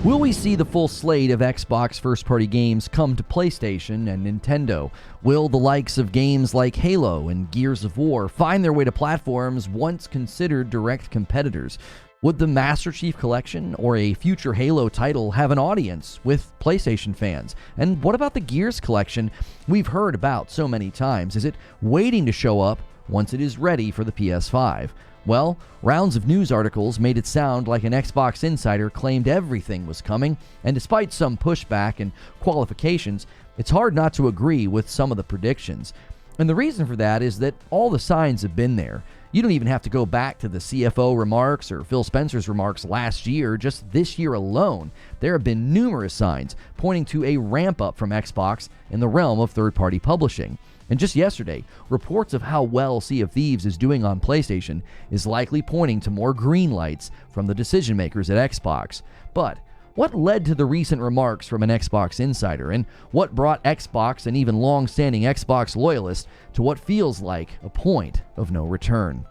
Will we see the full slate of Xbox first-party games come to PlayStation and Nintendo? Will the likes of games like Halo and Gears of War find their way to platforms once considered direct competitors? Would the Master Chief Collection or a future Halo title have an audience with PlayStation fans? And what about the Gears collection we've heard about so many times? Is it waiting to show up once it is ready for the PS5? Well, rounds of news articles made it sound like an Xbox insider claimed everything was coming, and despite some pushback and qualifications, it's hard not to agree with some of the predictions. And the reason for that is that all the signs have been there. You don't even have to go back to the CFO remarks or Phil Spencer's remarks last year. Just this year alone, there have been numerous signs pointing to a ramp up from Xbox in the realm of third-party publishing. And just yesterday, reports of how well Sea of Thieves is doing on PlayStation is likely pointing to more green lights from the decision makers at Xbox. But what led to the recent remarks from an Xbox insider, and what brought Xbox and even long-standing Xbox loyalists to what feels like a point of no return?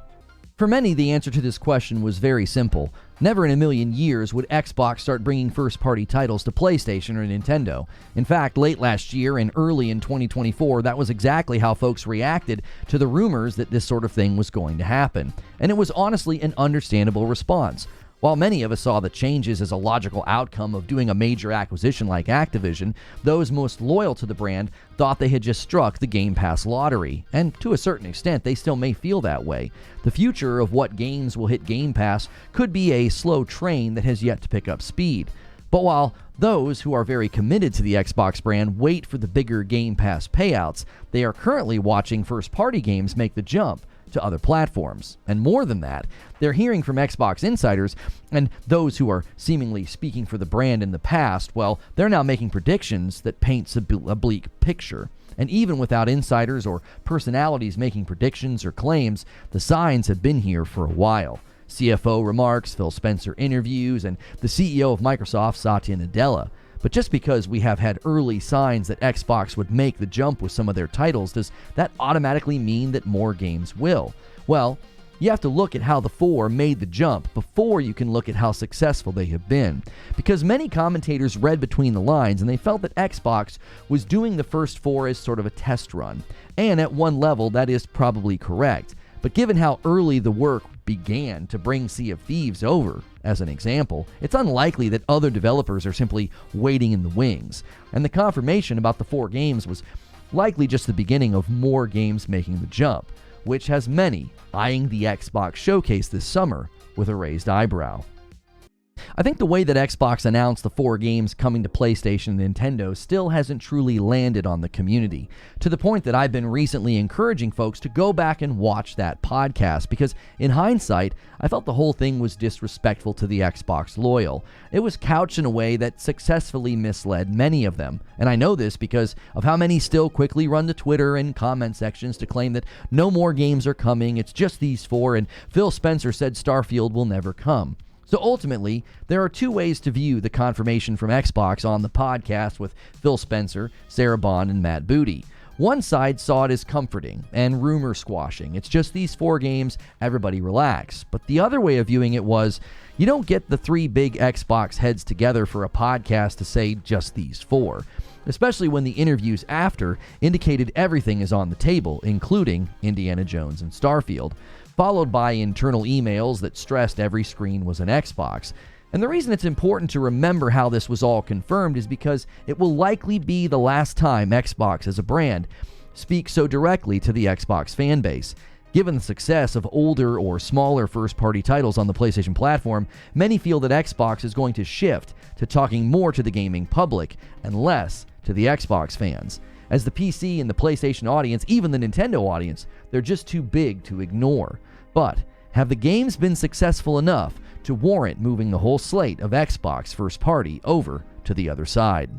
For many, the answer to this question was very simple. Never in a million years would Xbox start bringing first-party titles to PlayStation or Nintendo. In fact, late last year and early in 2024, that was exactly how folks reacted to the rumors that this sort of thing was going to happen. And it was honestly an understandable response. While many of us saw the changes as a logical outcome of doing a major acquisition like Activision, those most loyal to the brand thought they had just struck the Game Pass lottery. And to a certain extent, they still may feel that way. The future of what games will hit Game Pass could be a slow train that has yet to pick up speed. But while those who are very committed to the Xbox brand wait for the bigger Game Pass payouts, they are currently watching first-party games make the jump to other platforms. And more than that, they're hearing from Xbox insiders and those who are seemingly speaking for the brand in the past, well, they're now making predictions that paints a bleak picture. And even without insiders or personalities making predictions or claims, the signs have been here for a while. CFO remarks, Phil Spencer interviews, and the CEO of Microsoft, Satya Nadella. But just because we have had early signs that Xbox would make the jump with some of their titles, does that automatically mean that more games will? Well, you have to look at how the four made the jump before you can look at how successful they have been. Because many commentators read between the lines and they felt that Xbox was doing the first four as sort of a test run. And at one level, that is probably correct. But given how early the work began to bring Sea of Thieves over, as an example, it's unlikely that other developers are simply waiting in the wings. And the confirmation about the four games was likely just the beginning of more games making the jump, which has many eyeing the Xbox showcase this summer with a raised eyebrow. I think the way that Xbox announced the four games coming to PlayStation and Nintendo still hasn't truly landed on the community, to the point that I've been recently encouraging folks to go back and watch that podcast, because in hindsight, I felt the whole thing was disrespectful to the Xbox loyal. It was couched in a way that successfully misled many of them, and I know this because of how many still quickly run to Twitter and comment sections to claim that no more games are coming, it's just these four, and Phil Spencer said Starfield will never come. So ultimately, there are two ways to view the confirmation from Xbox on the podcast with Phil Spencer, Sarah Bond, and Matt Booty. One side saw it as comforting and rumor squashing. It's just these four games, everybody relax. But the other way of viewing it was, you don't get the three big Xbox heads together for a podcast to say just these four. Especially when the interviews after indicated everything is on the table, including Indiana Jones and Starfield, followed by internal emails that stressed every screen was an Xbox. And the reason it's important to remember how this was all confirmed is because it will likely be the last time Xbox as a brand speaks so directly to the Xbox fan base. Given the success of older or smaller first-party titles on the PlayStation platform, many feel that Xbox is going to shift to talking more to the gaming public and less to the Xbox fans. As the PC and the PlayStation audience, even the Nintendo audience, they're just too big to ignore. But have the games been successful enough to warrant moving the whole slate of Xbox first party over to the other side?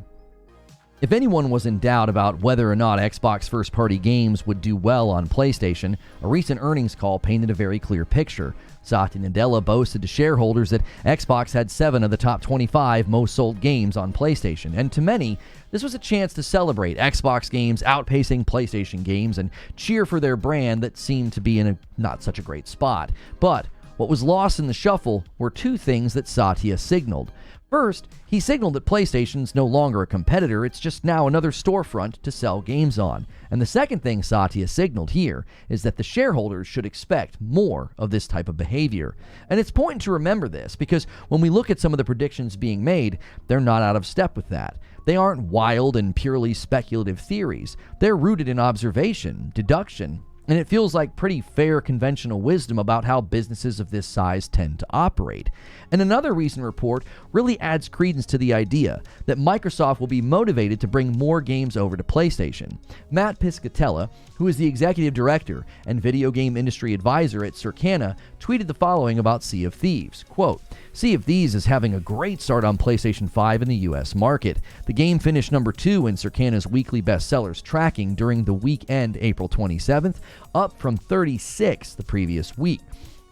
If anyone was in doubt about whether or not Xbox first-party games would do well on PlayStation, a recent earnings call painted a very clear picture. Satya Nadella boasted to shareholders that Xbox had 7 of the top 25 most sold games on PlayStation, and to many, this was a chance to celebrate Xbox games outpacing PlayStation games and cheer for their brand that seemed to be in a not such a great spot. But What was lost in the shuffle were two things that Satya signaled. First, he signaled that PlayStation's no longer a competitor, it's just now another storefront to sell games on. And the second thing Satya signaled here is that the shareholders should expect more of this type of behavior. And it's important to remember this because when we look at some of the predictions being made, they're not out of step with that. They aren't wild and purely speculative theories. They're rooted in observation, deduction, and it feels like pretty fair conventional wisdom about how businesses of this size tend to operate. And another recent report really adds credence to the idea that Microsoft will be motivated to bring more games over to PlayStation. Matt Piscatella, who is the executive director and video game industry advisor at Circana, tweeted the following about Sea of Thieves, quote, "Sea of Thieves is having a great start on PlayStation 5 in the US market. The game finished number 2 in Circana's weekly bestsellers tracking during the weekend April 27th, up from 36 the previous week.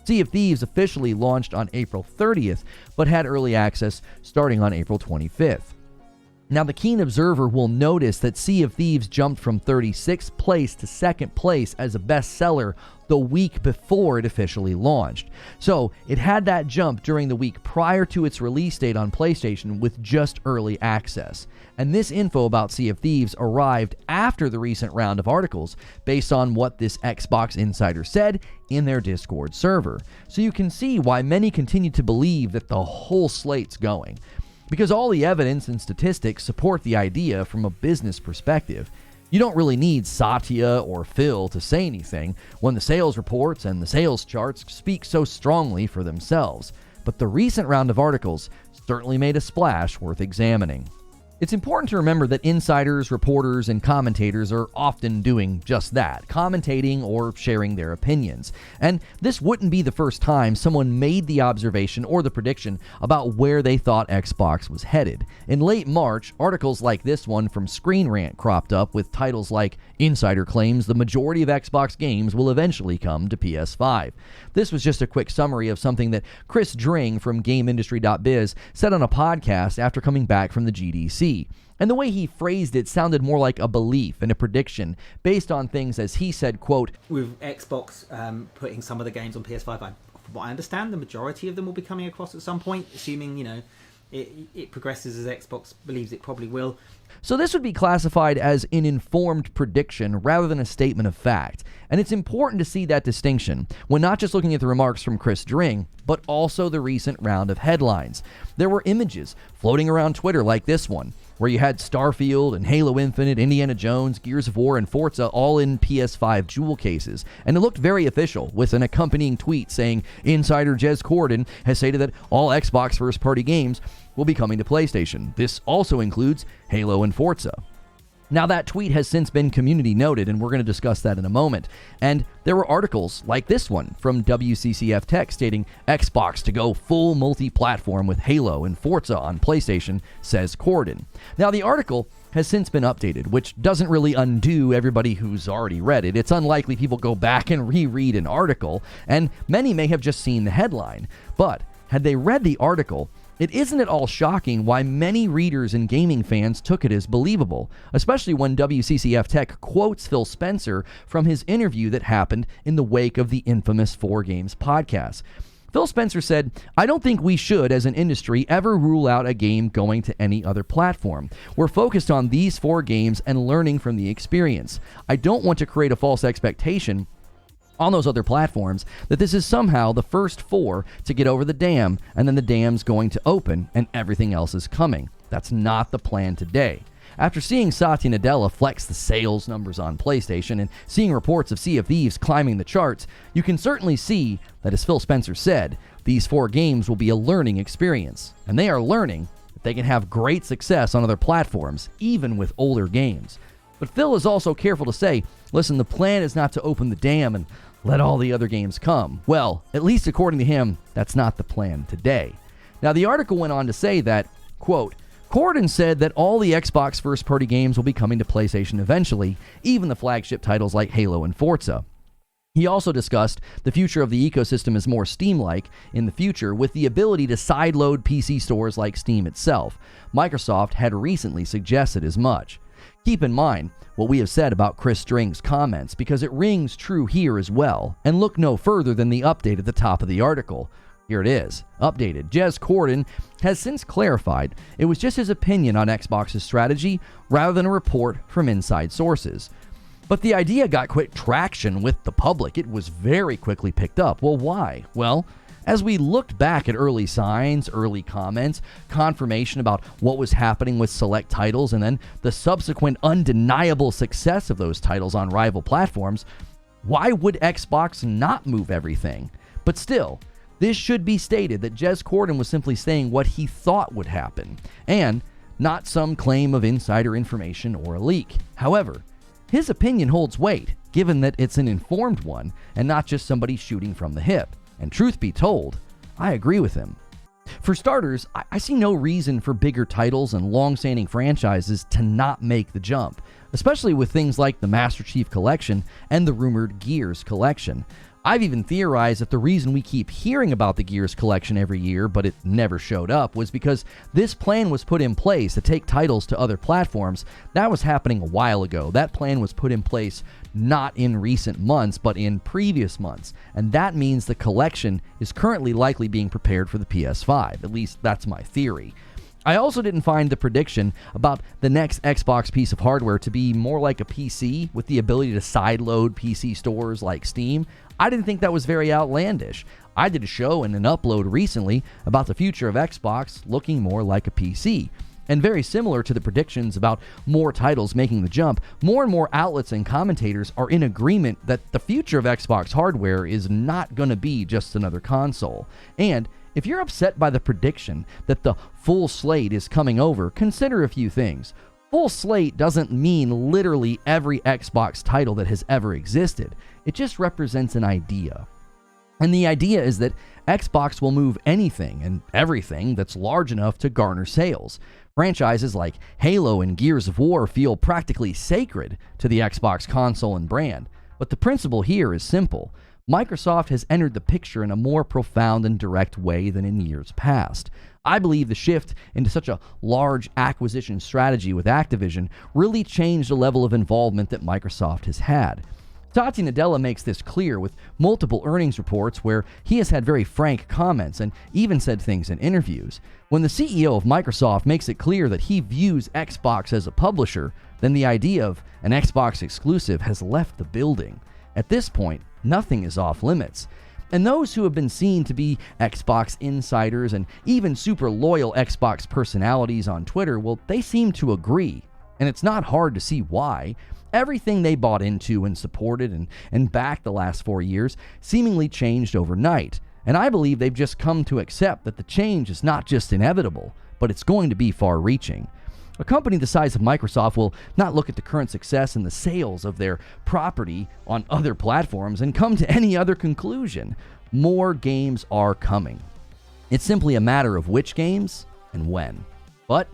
Sea of Thieves officially launched on April 30th, but had early access starting on April 25th. Now, the keen observer will notice that Sea of Thieves jumped from 36th place to 2nd place as a bestseller the week before it officially launched. So, it had that jump during the week prior to its release date on PlayStation with just early access. And this info about Sea of Thieves arrived after the recent round of articles based on what this Xbox insider said in their Discord server. So you can see why many continue to believe that the whole slate's going. Because all the evidence and statistics support the idea from a business perspective. You don't really need Satya or Phil to say anything when the sales reports and the sales charts speak so strongly for themselves. But the recent round of articles certainly made a splash worth examining. It's important to remember that insiders, reporters, and commentators are often doing just that, commentating or sharing their opinions. And this wouldn't be the first time someone made the observation or the prediction about where they thought Xbox was headed. In late March, articles like this one from Screen Rant cropped up with titles like "Insider claims the majority of Xbox games will eventually come to PS5. This was just a quick summary of something that Chris Dring from GameIndustry.biz said on a podcast after coming back from the GDC. And the way he phrased it sounded more like a belief and a prediction based on things, as he said, quote, "With Xbox putting some of the games on PS5, from what I understand, the majority of them will be coming across at some point, assuming, it progresses as Xbox believes it probably will." So this would be classified as an informed prediction rather than a statement of fact. And it's important to see that distinction when not just looking at the remarks from Chris Dring, but also the recent round of headlines. There were images floating around Twitter like this one, where you had Starfield and Halo Infinite, Indiana Jones, Gears of War, and Forza all in PS5 jewel cases. And it looked very official, with an accompanying tweet saying, "Insider Jez Corden has stated that all Xbox first-party games will be coming to PlayStation. This also includes Halo and Forza." Now, that tweet has since been community noted, and we're going to discuss that in a moment. And there were articles like this one from WCCF Tech stating Xbox to go full multi-platform with Halo and Forza on PlayStation, says Corden. Now, the article has since been updated, which doesn't really undo everybody who's already read it. It's unlikely people go back and reread an article, and many may have just seen the headline. But had they read the article, it isn't at all shocking why many readers and gaming fans took it as believable, especially when WCCF Tech quotes Phil Spencer from his interview that happened in the wake of the infamous 4 Games podcast. Phil Spencer said, "I don't think we should, as an industry, ever rule out a game going to any other platform. We're focused on these 4 games and learning from the experience. I don't want to create a false expectation on those other platforms that this is somehow the first 4 to get over the dam, and then the dam's going to open and everything else is coming. That's not the plan today." After seeing Satya Nadella flex the sales numbers on PlayStation and seeing reports of Sea of Thieves climbing the charts, you can certainly see that, as Phil Spencer said, these 4 games will be a learning experience. And they are learning that they can have great success on other platforms, even with older games. But Phil is also careful to say, listen, the plan is not to open the dam and let all the other games come. Well, at least according to him, that's not the plan today. Now, the article went on to say that, quote, "Corden said that all the Xbox first-party games will be coming to PlayStation eventually, even the flagship titles like Halo and Forza." He also discussed the future of the ecosystem as more Steam-like in the future, with the ability to sideload PC stores like Steam itself. Microsoft had recently suggested as much. Keep in mind what we have said about Chris String's comments, because it rings true here as well, and look no further than the update at the top of the article. Here it is. Updated. Jez Corden has since clarified it was just his opinion on Xbox's strategy rather than a report from inside sources. But the idea got quick traction with the public. It was very quickly picked up. Well, why? Well, as we looked back at early signs, early comments, confirmation about what was happening with select titles, and then the subsequent undeniable success of those titles on rival platforms, why would Xbox not move everything? But still, this should be stated that Jez Corden was simply saying what he thought would happen, and not some claim of insider information or a leak. However, his opinion holds weight, given that it's an informed one and not just somebody shooting from the hip. And truth be told, I agree with him. For starters, I see no reason for bigger titles and long-standing franchises to not make the jump, especially with things like the Master Chief Collection and the rumored Gears Collection. I've even theorized that the reason we keep hearing about the Gears Collection every year, but it never showed up, was because this plan was put in place to take titles to other platforms. That was happening a while ago. That plan was put in place not in recent months, but in previous months. And that means the collection is currently likely being prepared for the PS5. At least that's my theory. I also didn't find the prediction about the next Xbox piece of hardware to be more like a PC with the ability to sideload PC stores like Steam. I didn't think that was very outlandish. I did a show and an upload recently about the future of Xbox looking more like a PC. And very similar to the predictions about more titles making the jump, more and more outlets and commentators are in agreement that the future of Xbox hardware is not going to be just another console. And if you're upset by the prediction that the full slate is coming over, consider a few things. Full slate doesn't mean literally every Xbox title that has ever existed. It just represents an idea. And the idea is that Xbox will move anything and everything that's large enough to garner sales. Franchises like Halo and Gears of War feel practically sacred to the Xbox console and brand. But the principle here is simple. Microsoft has entered the picture in a more profound and direct way than in years past. I believe the shift into such a large acquisition strategy with Activision really changed the level of involvement that Microsoft has had. Satya Nadella makes this clear with multiple earnings reports where he has had very frank comments and even said things in interviews. When the CEO of Microsoft makes it clear that he views Xbox as a publisher, then the idea of an Xbox exclusive has left the building. At this point, nothing is off limits. And those who have been seen to be Xbox insiders and even super loyal Xbox personalities on Twitter, well, they seem to agree. And it's not hard to see why. Everything they bought into and supported and backed the last 4 years seemingly changed overnight. And I believe they've just come to accept that the change is not just inevitable, but it's going to be far-reaching. A company the size of Microsoft will not look at the current success and the sales of their property on other platforms and come to any other conclusion. More games are coming. It's simply a matter of which games and when. But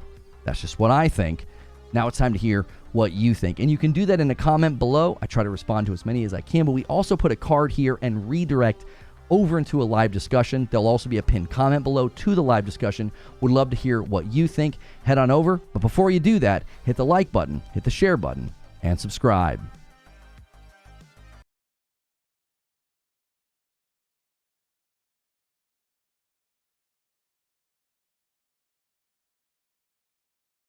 that's just what I think. Now it's time to hear what you think. And you can do that in a comment below. I try to respond to as many as I can, but we also put a card here and redirect over into a live discussion. There'll also be a pinned comment below to the live discussion. Would love to hear what you think. Head on over. But before you do that, hit the like button, hit the share button, and subscribe.